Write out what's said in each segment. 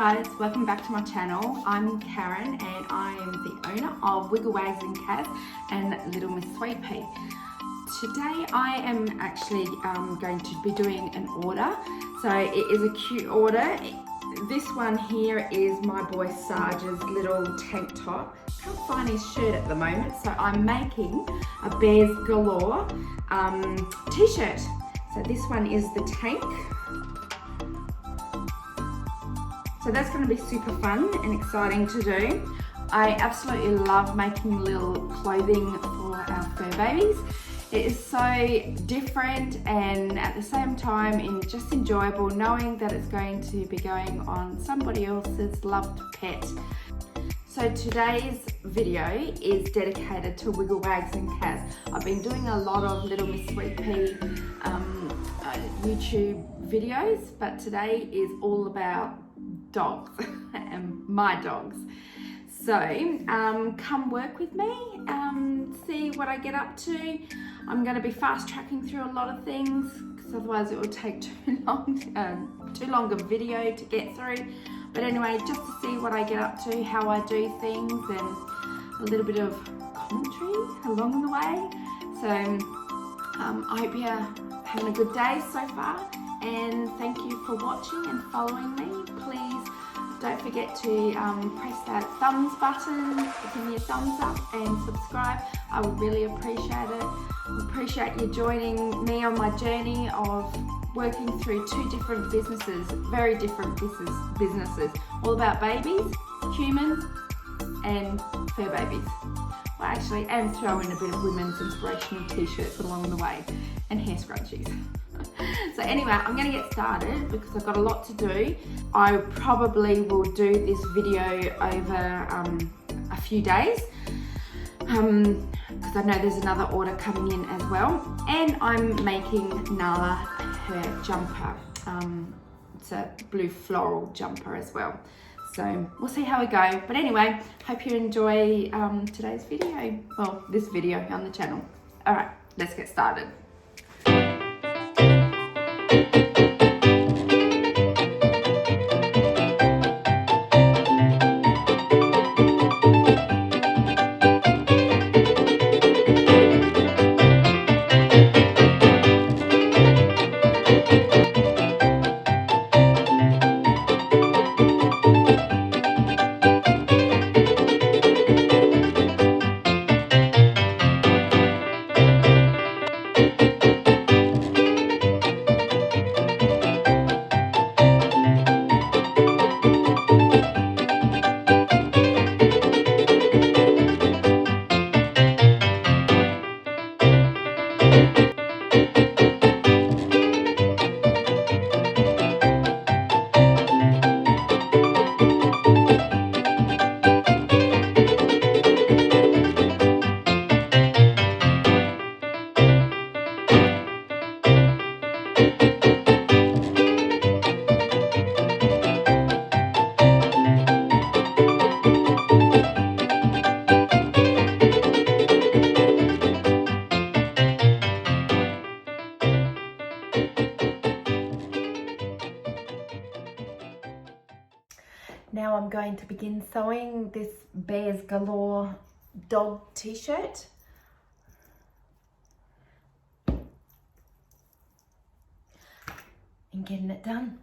guys, welcome back to my channel. I'm Karen and I am the owner of Wiggle Wags and Kaz and Little Miss Sweet Pea. Today I am actually going to be doing an order. So it is a cute order. This one here is my boy Sarge's little tank top. Can't find his shirt at the moment, so I'm making a Bears Galore t-shirt. So this one is the tank. So that's going to be super fun and exciting to do. I absolutely love making little clothing for our fur babies. It is so different and at the same time just enjoyable knowing that it's going to be going on somebody else's loved pet. So today's video is dedicated to Wiggle Wags and Kaz. I've been doing a lot of Little Miss Sweet Pea YouTube videos, but today is all about dogs and my dogs. So come work with me, see what I get up to. I'm going to be fast tracking through a lot of things because otherwise it will take too long a video to get through. But anyway, just to see what I get up to, how I do things, and a little bit of commentary along the way. So I hope you're having a good day so far, and thank you for watching and following me. Please don't forget to press that thumbs button, give me a thumbs up and subscribe. I would really appreciate it. I appreciate you joining me on my journey of working through two different businesses, very different businesses, all about babies, humans and fur babies. Well, actually, and throw in a bit of women's inspirational t-shirts along the way and hair scrunchies. So anyway, I'm going to get started because I've got a lot to do. I probably will do this video over a few days because I know there's another order coming in as well. And I'm making Nala her jumper. It's a blue floral jumper as well. So we'll see how we go. But anyway, hope you enjoy today's video. Well, this video on the channel. All right, let's get started. Now I'm going to begin sewing this Bears Galore dog t-shirt. And getting it done.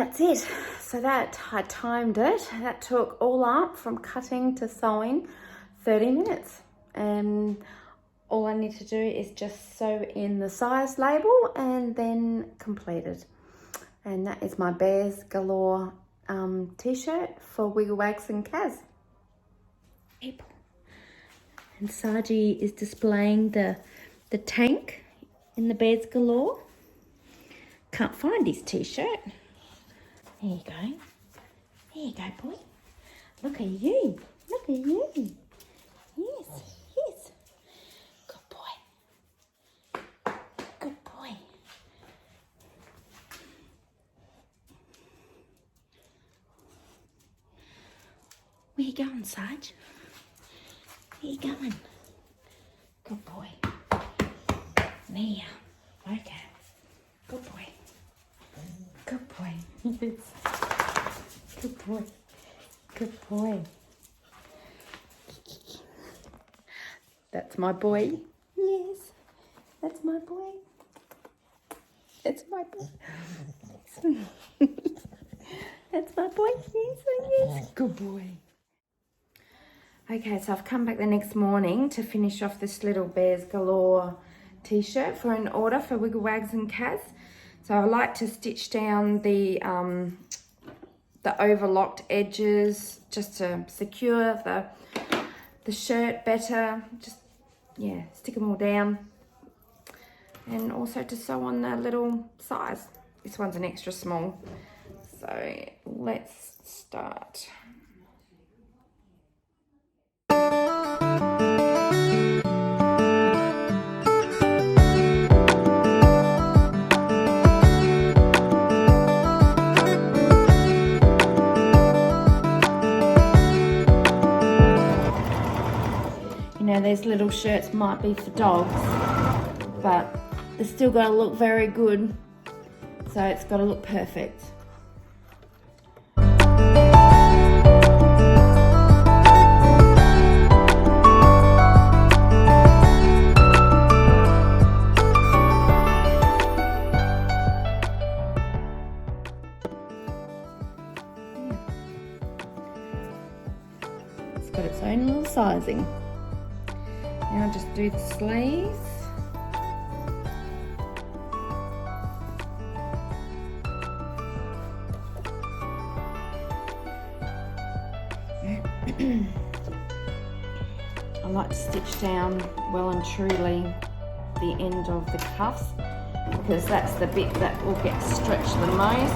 that's it. So that, I timed it. That took all up from cutting to sewing 30 minutes. And all I need to do is just sew in the size label and then complete it. And that is my Bears Galore t-shirt for Wiggle Wags and Kaz. And Sargie is displaying the tank in the Bears Galore. Can't find his t-shirt. There you go. There you go, boy. Look at you. Look at you. Yes, yes. Good boy. Good boy. Where you going, Sarge? Where you going? Good boy. There. Okay. Good boy. Good boy. Yes. Good boy. Good boy. That's my boy. Yes. That's my boy. That's my boy. That's my boy. Yes, yes. Good boy. Okay, so I've come back the next morning to finish off this little Bears Galore t-shirt for an order for Wiggle Wags and Kaz. So I like to stitch down the overlocked edges just to secure the shirt better. Just, yeah, stick them all down. And also to sew on the little size. This one's an extra small. So let's start. You know, these little shirts might be for dogs, but they're still got to look very good. So it's got to look perfect. It's got its own little sizing. Now I'll just do the sleeves. I like to stitch down well and truly the end of the cuffs because that's the bit that will get stretched the most.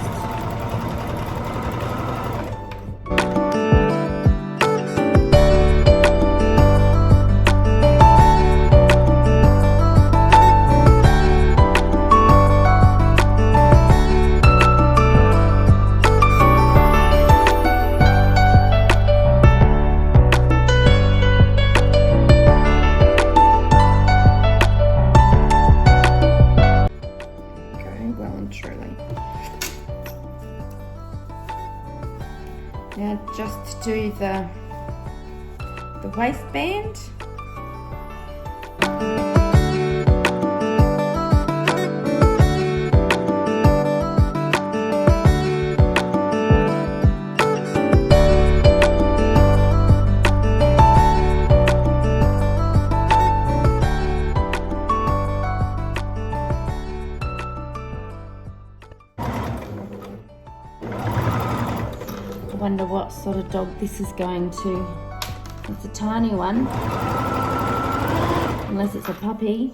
Now just to do the waistband. I wonder what sort of dog this is going to. It's a tiny one, unless it's a puppy.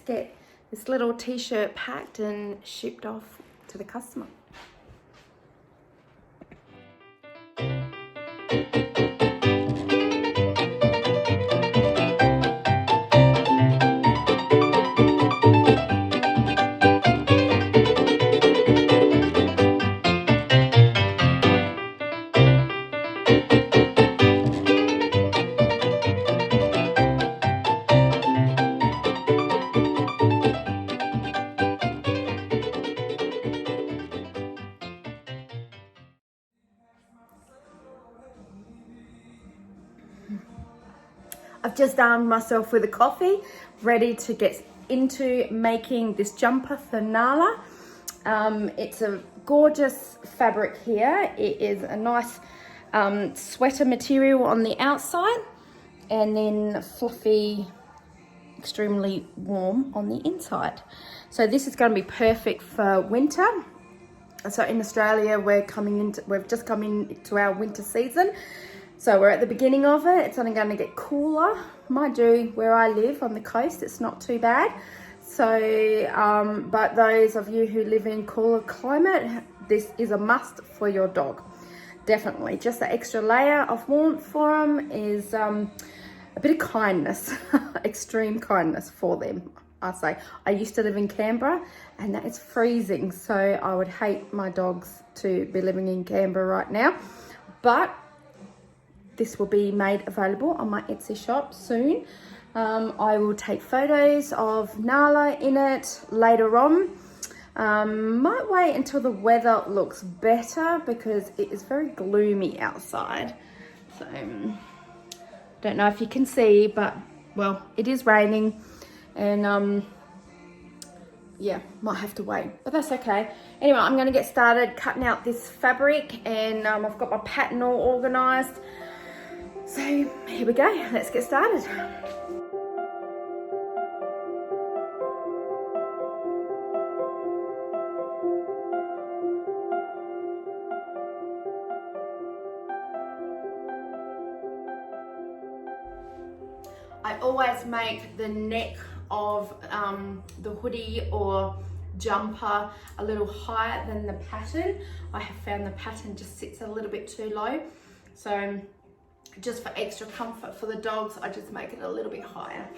get this little t-shirt packed and shipped off to the customer. I've just armed myself with a coffee, ready to get into making this jumper for Nala. It's a gorgeous fabric here. It is a nice sweater material on the outside and then fluffy, extremely warm on the inside. So this is going to be perfect for winter. So in Australia, we've just come into our winter season. So we're at the beginning of it. It's only going to get cooler. Mind you, where I live on the coast, it's not too bad. So, but those of you who live in cooler climate, this is a must for your dog. Definitely. Just the extra layer of warmth for them is a bit of kindness, extreme kindness for them. I say, I used to live in Canberra and that is freezing. So I would hate my dogs to be living in Canberra right now. But this will be made available on my Etsy shop soon. I will take photos of Nala in it later on. Might wait until the weather looks better because it is very gloomy outside. So, don't know if you can see, but well, it is raining and yeah, might have to wait, but that's okay. Anyway, I'm going to get started cutting out this fabric and I've got my pattern all organized. So here we go, let's get started. I always make the neck of the hoodie or jumper a little higher than the pattern. I have found the pattern just sits a little bit too low. So just for extra comfort for the dogs, I just make it a little bit higher.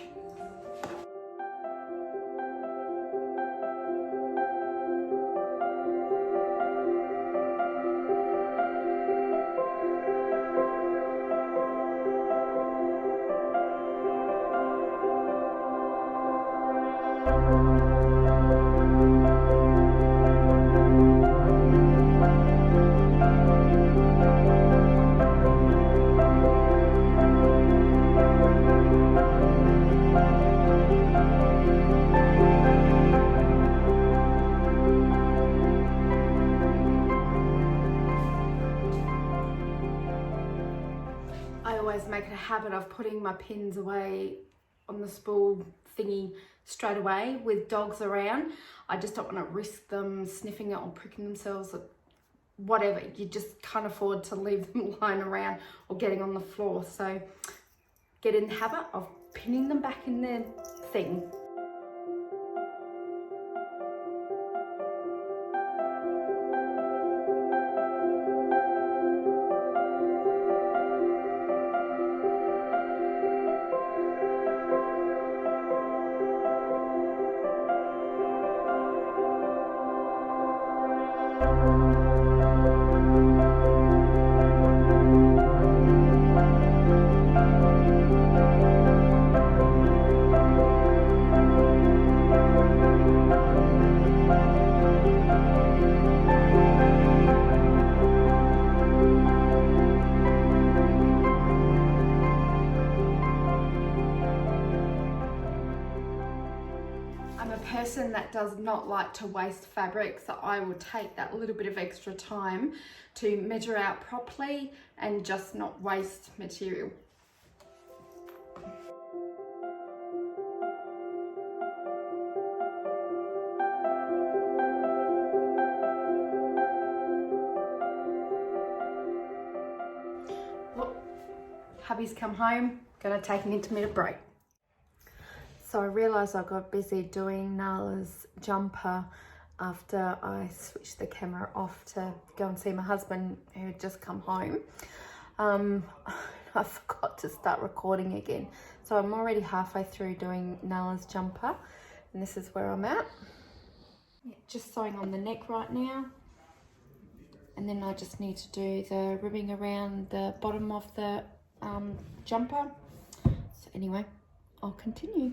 I always make it a habit of putting my pins away on the spool thingy straight away with dogs around. I just don't want to risk them sniffing it or pricking themselves or whatever. You just can't afford to leave them lying around or getting on the floor. So get in the habit of pinning them back in their thing. Person that does not like to waste fabric, so I will take that little bit of extra time to measure out properly and just not waste material. Look, hubby's come home, gonna take an intermittent break. So I realised I got busy doing Nala's jumper after I switched the camera off to go and see my husband who had just come home. I forgot to start recording again. So I'm already halfway through doing Nala's jumper and this is where I'm at. Yeah, just sewing on the neck right now. And then I just need to do the ribbing around the bottom of the jumper. So anyway, I'll continue.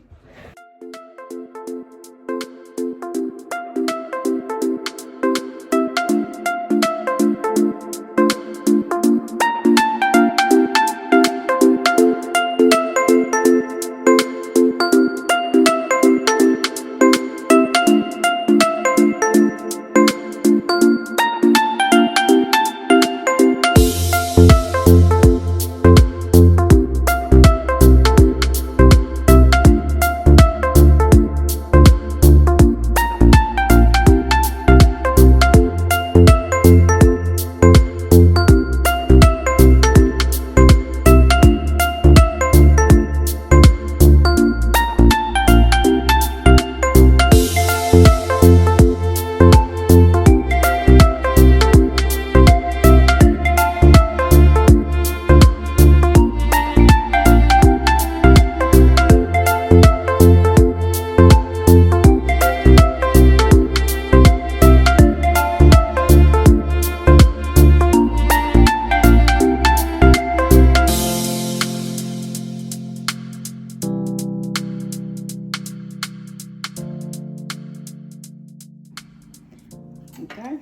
Go.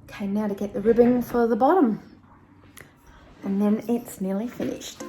Okay, now to get the ribbing for the bottom, and then it's nearly finished.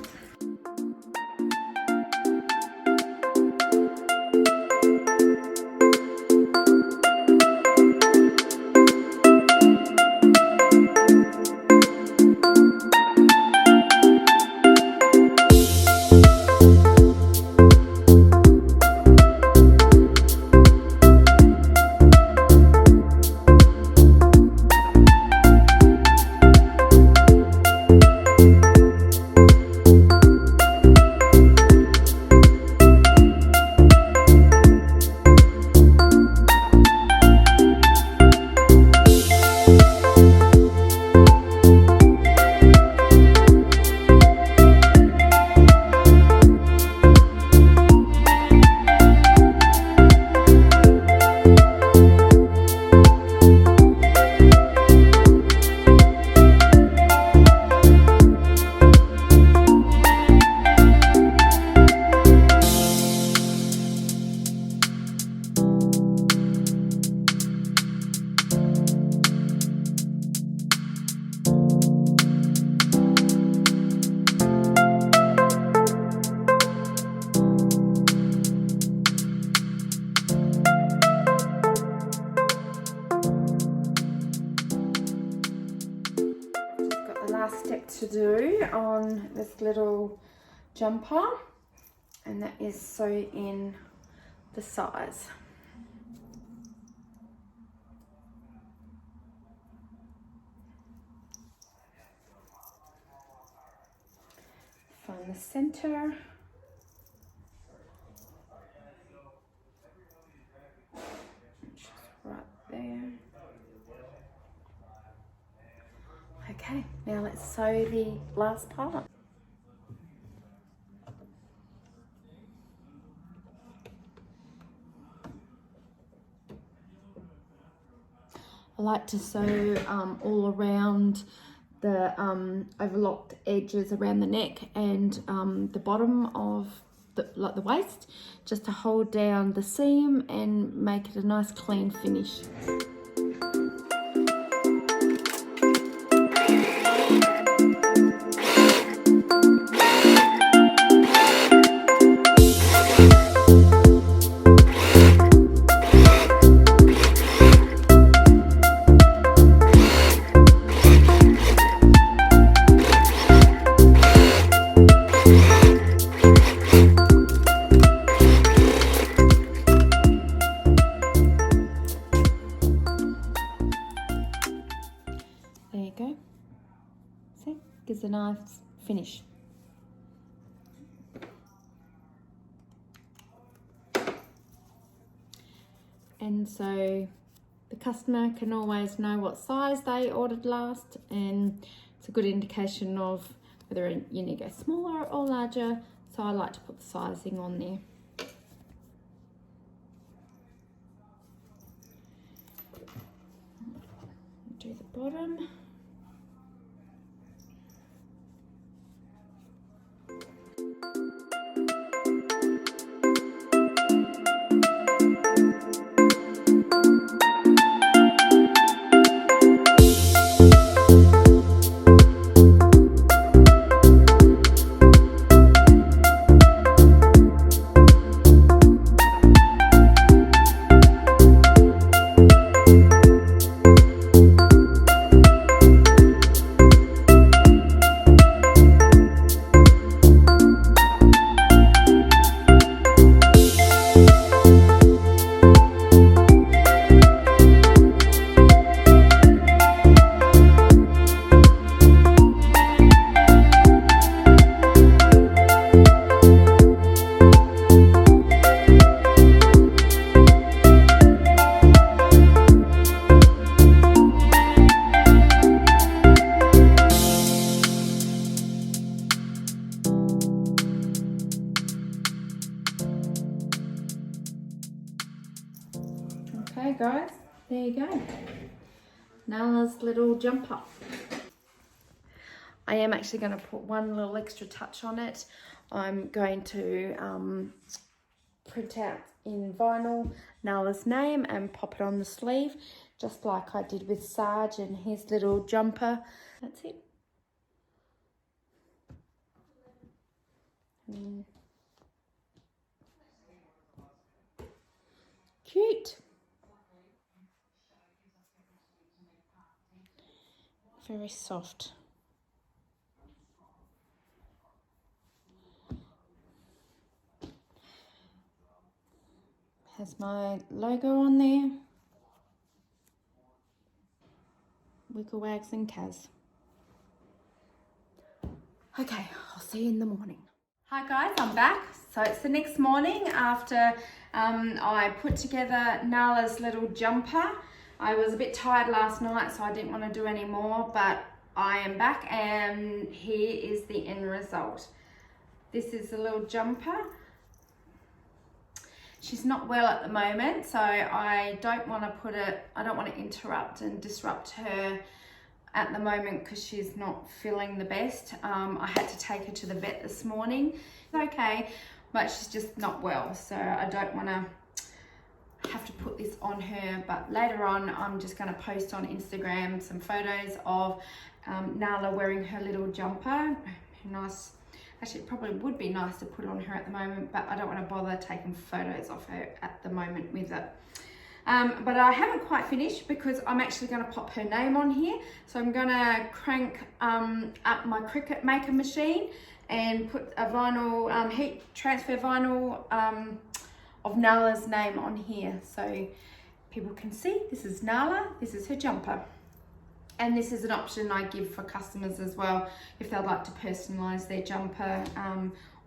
Last step to do on this little jumper, and that is sew in the size. Find the center. Just right there. Okay, now let's sew the last part. I like to sew all around the overlocked edges around the neck and the bottom of the waist, just to hold down the seam and make it a nice clean finish. and so the customer can always know what size they ordered last, and it's a good indication of whether you need to go smaller or larger. So I like to put the sizing on there. Do the bottom. Okay guys, there you go. Nala's little jumper. I am actually going to put one little extra touch on it. I'm going to print out in vinyl Nala's name and pop it on the sleeve, just like I did with Sarge and his little jumper. That's it. Cute. Very soft. Has my logo on there. Wiggle Wags and Kaz. Okay, I'll see you in the morning. Hi guys, I'm back. So it's the next morning after I put together Nala's little jumper. I was a bit tired last night, so I didn't want to do any more, but I am back and here is the end result. This is the little jumper. She's not well at the moment, so I don't want to interrupt and disrupt her at the moment because she's not feeling the best. I had to take her to the vet this morning. It's okay, but she's just not well, so I don't want to have to put this on her. But later on, I'm just going to post on Instagram some photos of Nala wearing her little jumper. Nice. Actually, it probably would be nice to put on her at the moment, but I don't want to bother taking photos of her at the moment with it. But I haven't quite finished because I'm actually going to pop her name on here. So I'm going to crank up my Cricut Maker machine and put a vinyl, heat transfer vinyl of Nala's name on here. So people can see this is Nala, this is her jumper. And this is an option I give for customers as well, if they'd like to personalise their jumper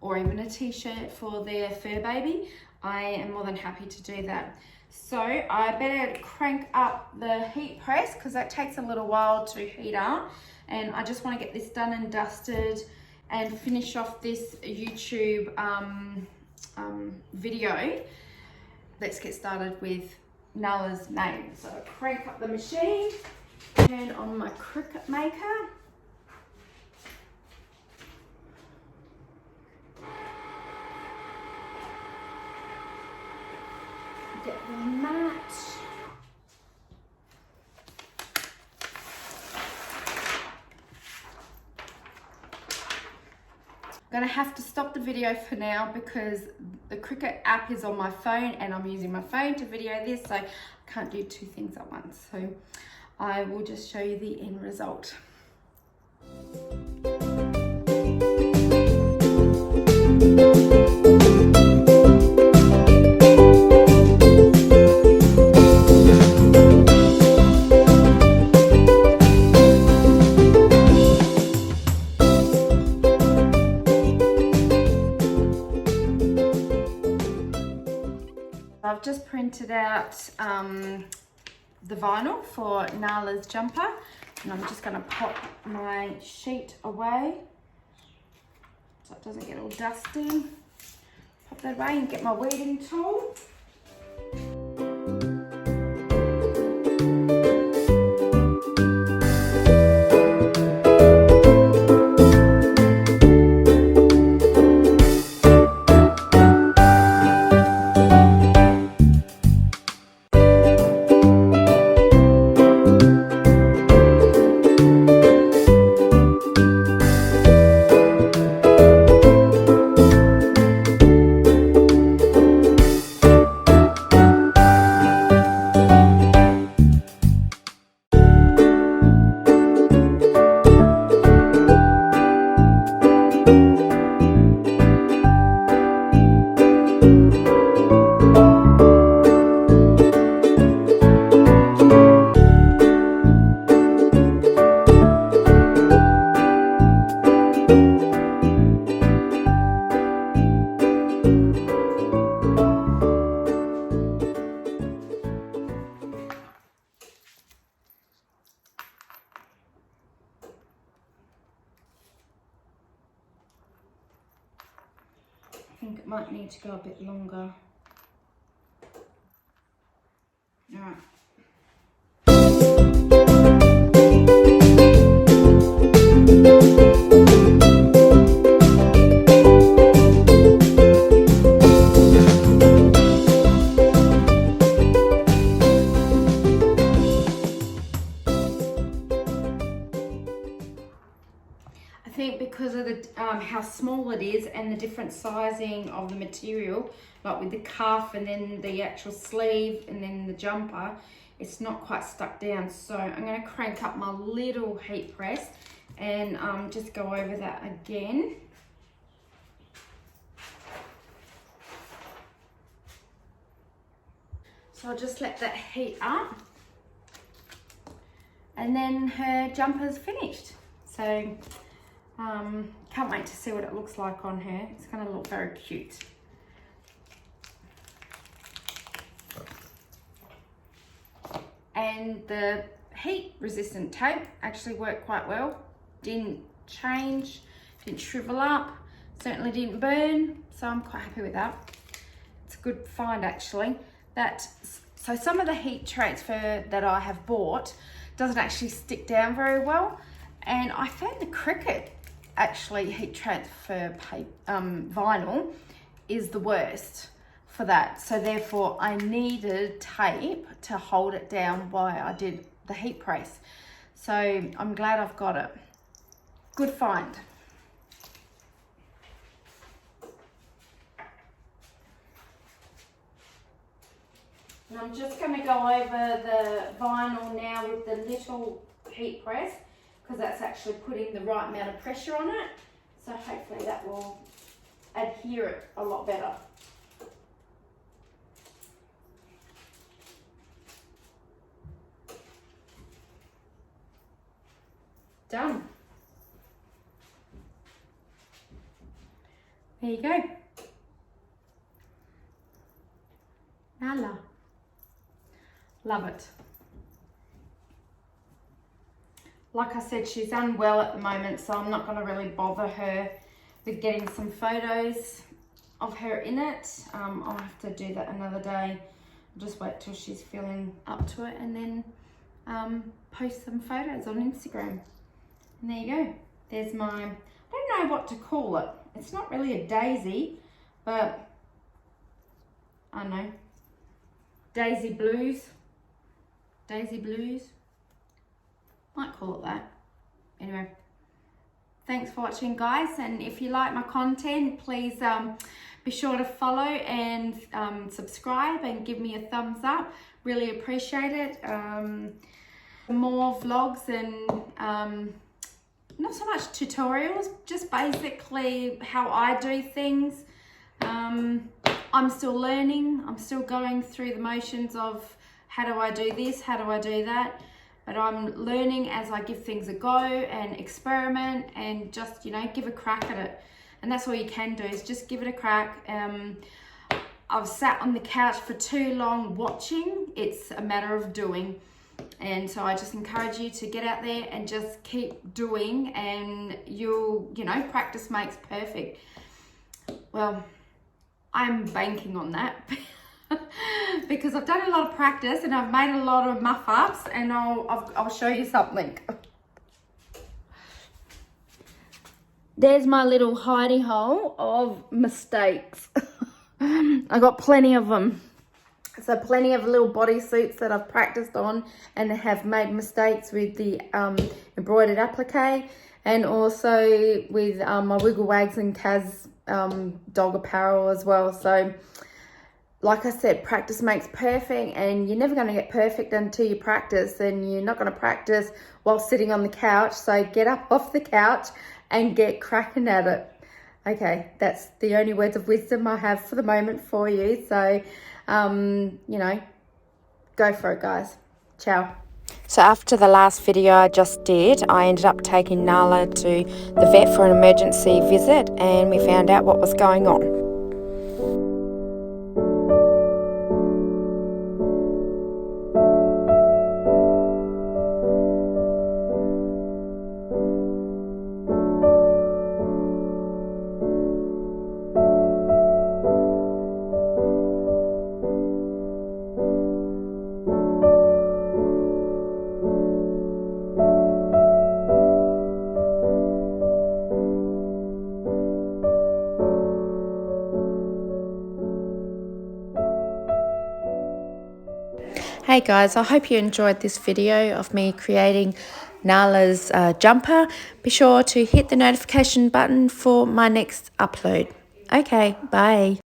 or even a t-shirt for their fur baby. I am more than happy to do that. So I better crank up the heat press because that takes a little while to heat up. And I just want to get this done and dusted and finish off this YouTube video. Let's get started with Nala's name. So crank up the machine. Turn on my Cricut Maker. Get the mat. I'm gonna have to stop the video for now because the Cricut app is on my phone and I'm using my phone to video this, so I can't do two things at once. So I will just show you the end result. I've just printed out the vinyl for Nala's jumper, and I'm just going to pop my sheet away so it doesn't get all dusty. Pop that away and get my weeding tool. I think it might need to go a bit longer. All right. I think because of the how small it is and the different sizing of the material, like with the cuff and then the actual sleeve and then the jumper, it's not quite stuck down. So I'm going to crank up my little heat press and just go over that again. So I'll just let that heat up, and then her jumper's finished. So can't wait to see what it looks like on her. It's going to look very cute. And the heat resistant tape actually worked quite well. Didn't change, didn't shrivel up, certainly didn't burn. So I'm quite happy with that. It's a good find actually. So some of the heat transfer that I have bought doesn't actually stick down very well. And I found the Cricut actually heat transfer vinyl is the worst for that. So therefore I needed tape to hold it down while I did the heat press. So I'm glad I've got it. Good find. And I'm just going to go over the vinyl now with the little heat press, because that's actually putting the right amount of pressure on it. So hopefully that will adhere it a lot better. Done. There you go. Nala. Love it. Like I said, she's unwell at the moment, so I'm not going to really bother her with getting some photos of her in it. I'll have to do that another day. I'll just wait till she's feeling up to it and then post some photos on Instagram. And there you go. There's my, I don't know what to call it. It's not really a daisy, but I don't know. Daisy blues. Daisy blues. Might call it that. Anyway, thanks for watching, guys, and if you like my content, please be sure to follow and subscribe and give me a thumbs up. Really appreciate it. More vlogs and not so much tutorials, just basically how I do things. I'm still learning. I'm still going through the motions of how do I do this, how do I do that. But I'm learning as I give things a go and experiment and just, you know, give a crack at it. And that's all you can do, is just give it a crack. I've sat on the couch for too long watching. It's a matter of doing. And so I just encourage you to get out there and just keep doing, and you'll, you know, practice makes perfect. Well, I'm banking on that because I've done a lot of practice and I've made a lot of muff-ups, and I'll show you something. There's my little hidey hole of mistakes. I got plenty of them. So plenty of little bodysuits that I've practiced on and have made mistakes with the embroidered applique, and also with my Wiggle Wags and Kaz dog apparel as well. So like I said, practice makes perfect, and you're never going to get perfect until you practice, and you're not going to practice while sitting on the couch. So get up off the couch and get cracking at it. Okay, that's the only words of wisdom I have for the moment for you. So, you know, go for it, guys. Ciao. So after the last video I just did, I ended up taking Nala to the vet for an emergency visit, and we found out what was going on. Hey guys, I hope you enjoyed this video of me creating Nala's jumper. Be sure to hit the notification button for my next upload. Okay, bye.